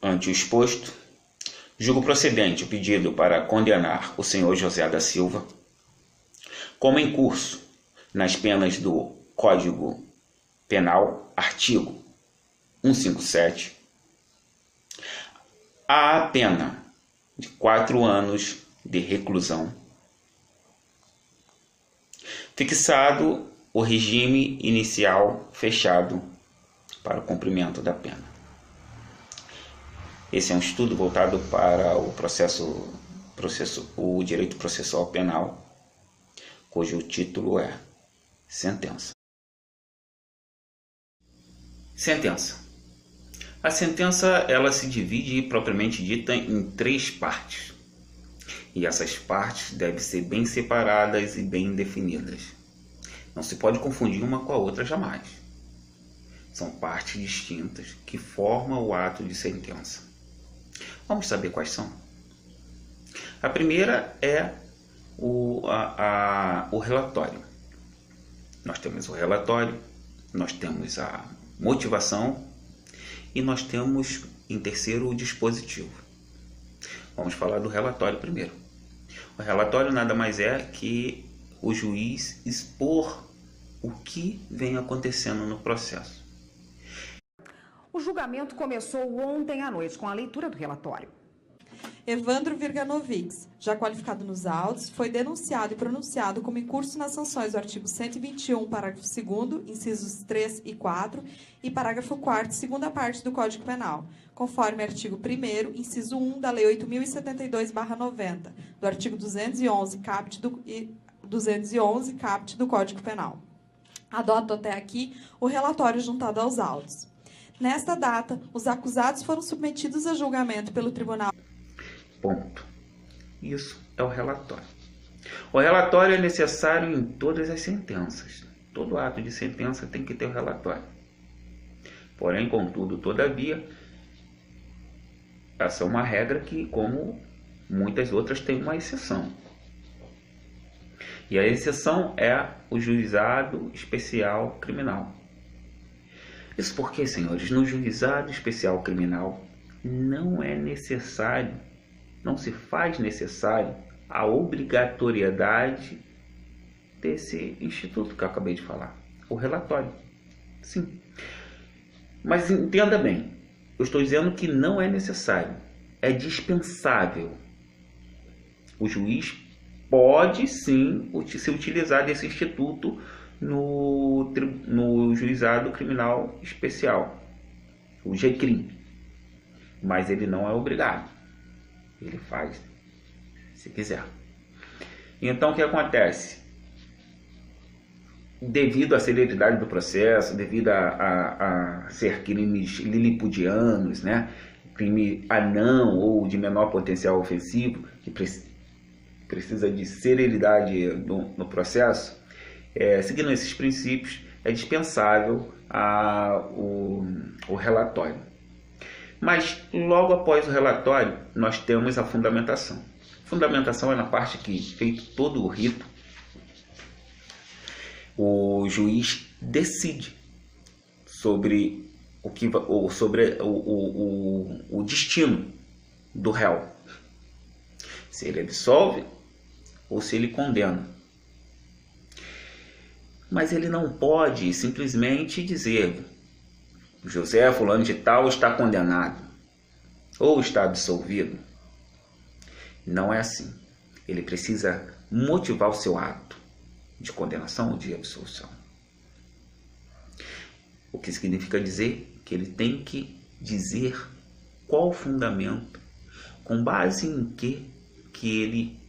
Ante o exposto, julgo procedente o pedido para condenar o senhor José da Silva, como em curso nas penas do Código Penal, artigo 157, a pena de 4 anos de reclusão, fixado o regime inicial fechado para o cumprimento da pena. Esse é um estudo voltado para o direito processual penal, cujo título é Sentença. Sentença. A sentença ela se divide, propriamente dita, em 3 partes. E essas partes devem ser bem separadas e bem definidas. Não se pode confundir uma com a outra jamais. São partes distintas que formam o ato de sentença. Vamos saber quais são? A primeira é o relatório. Nós temos o relatório, nós temos a motivação e nós temos, em terceiro, o dispositivo. Vamos falar do relatório primeiro. O relatório nada mais é que o juiz expor o que vem acontecendo no processo. O julgamento começou ontem à noite com a leitura do relatório. Evandro Virganovics, já qualificado nos autos, foi denunciado e pronunciado como incurso nas sanções do artigo 121, parágrafo 2º, incisos 3 e 4, e parágrafo 4º, segunda parte do Código Penal, conforme artigo 1º, inciso 1 da Lei 8.072/90, do artigo 211, caput do Código Penal. Adoto até aqui o relatório juntado aos autos. Nesta data, os acusados foram submetidos a julgamento pelo Tribunal. Ponto. Isso é o relatório. O relatório é necessário em todas as sentenças. Todo ato de sentença tem que ter o relatório. Porém, contudo, todavia, essa é uma regra que, como muitas outras, tem uma exceção. E a exceção é o juizado especial criminal. Isso porque, senhores, no juizado especial criminal não é necessário, não se faz necessário a obrigatoriedade desse instituto que eu acabei de falar, o relatório. Sim. Mas entenda bem, eu estou dizendo que não é necessário, é dispensável. O juiz pode sim se utilizar desse instituto no juizado criminal especial, o GCRIM, mas ele não é obrigado, ele faz se quiser. Então o que acontece? Devido à celeridade do processo, devido a ser crimes lilipudianos, né? Crime anão ou de menor potencial ofensivo, que precisa de celeridade no processo, seguindo esses princípios, é dispensável o relatório. Mas logo após o relatório, nós temos a fundamentação. A fundamentação é na parte que, feito todo o rito, o juiz decide sobre o destino do réu, se ele absolve ou se ele condena. Mas ele não pode simplesmente dizer: José fulano de tal está condenado ou está absolvido. Não é assim. Ele precisa motivar o seu ato de condenação ou de absolução. O que significa dizer que ele tem que dizer qual o fundamento, com base em que ele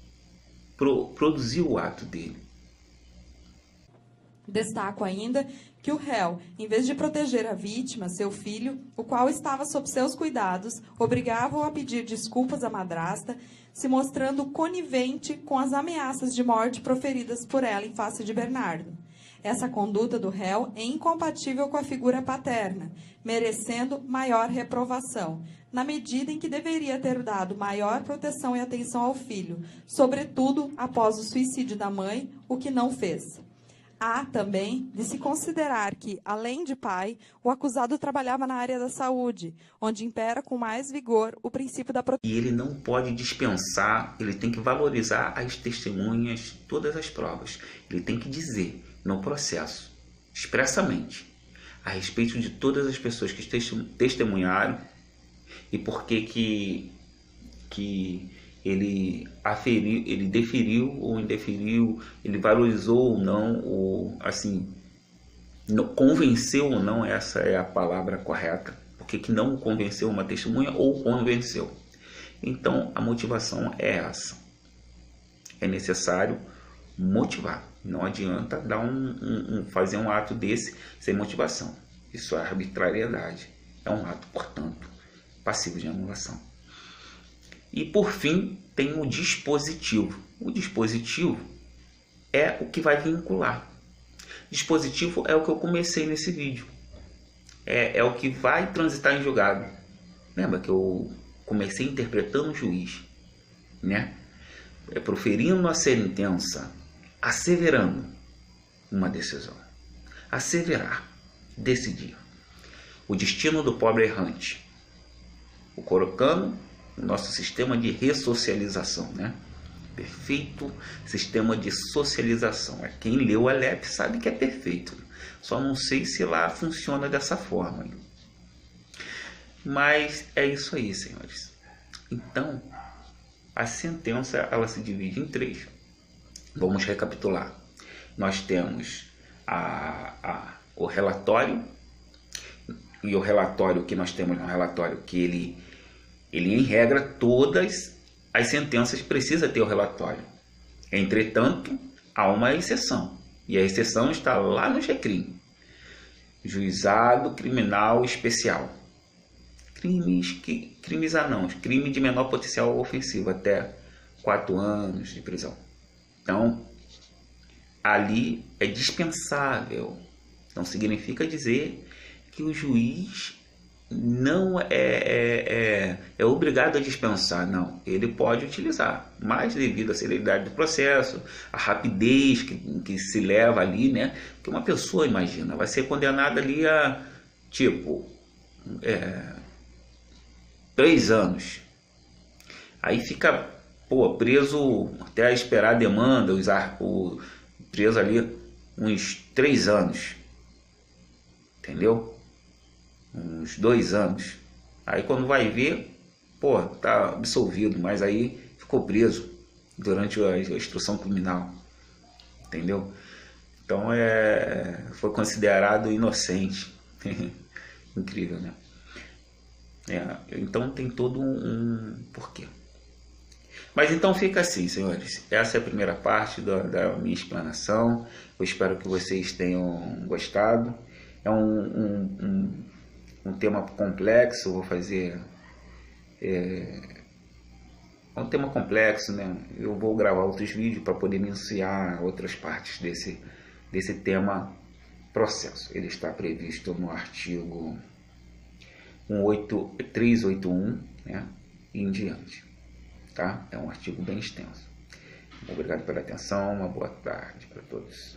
produziu o ato dele. Destaco ainda que o réu, em vez de proteger a vítima, seu filho, o qual estava sob seus cuidados, obrigava-o a pedir desculpas à madrasta, se mostrando conivente com as ameaças de morte proferidas por ela em face de Bernardo. Essa conduta do réu é incompatível com a figura paterna, merecendo maior reprovação, na medida em que deveria ter dado maior proteção e atenção ao filho, sobretudo após o suicídio da mãe, o que não fez. Há também de se considerar que, além de pai, o acusado trabalhava na área da saúde, onde impera com mais vigor o princípio da proteção. E ele não pode dispensar, ele tem que valorizar as testemunhas, todas as provas. Ele tem que dizer no processo, expressamente, a respeito de todas as pessoas que testemunharam e por que ele aferiu, ele deferiu ou indeferiu, ele valorizou ou não, ou assim, convenceu ou não, essa é a palavra correta, porque que não convenceu uma testemunha ou convenceu. Então a motivação é essa. É necessário motivar. Não adianta dar fazer um ato desse sem motivação. Isso é arbitrariedade. É um ato, portanto, passivo de anulação. E por fim, tem o dispositivo. O dispositivo é o que vai vincular. Dispositivo é o que eu comecei nesse vídeo. É o que vai transitar em julgado. Lembra que eu comecei interpretando o juiz, né? Proferindo a sentença, asseverando uma decisão. Asseverar, decidir. O destino do pobre errante. O colocando no nosso sistema de ressocialização, né? Perfeito sistema de socialização. Quem leu a LEP sabe que é perfeito. Só não sei se lá funciona dessa forma. Mas é isso aí, senhores. Então, a sentença ela se divide em 3. Vamos recapitular. Nós temos o relatório, e o relatório que nós temos no relatório que ele em regra todas as sentenças precisa ter o relatório. Entretanto, há uma exceção, e a exceção está lá no GCRIM, Juizado Criminal Especial. Crime de menor potencial ofensivo, até 4 anos de prisão. Então, ali é dispensável. Não significa dizer que o juiz não é obrigado a dispensar, não. Ele pode utilizar, mas devido à celeridade do processo, a rapidez que se leva ali, né? Porque uma pessoa, imagina, vai ser condenada ali a, 3 anos. Aí fica, preso até esperar a demanda, preso ali uns 3 anos. Entendeu? Uns 2 anos. Aí quando vai ver, tá absolvido, mas aí ficou preso durante a instrução criminal. Entendeu? Então foi considerado inocente. Incrível, né? Então tem todo um porquê. Mas então fica assim, senhores. Essa é a primeira parte da minha explanação. Eu espero que vocês tenham gostado. É um tema complexo. Vou fazer... É um tema complexo, né? Eu vou gravar outros vídeos para poder iniciar outras partes desse tema processo. Ele está previsto no artigo 381, né? E em diante. Tá? É um artigo bem extenso. Obrigado pela atenção. Uma boa tarde para todos.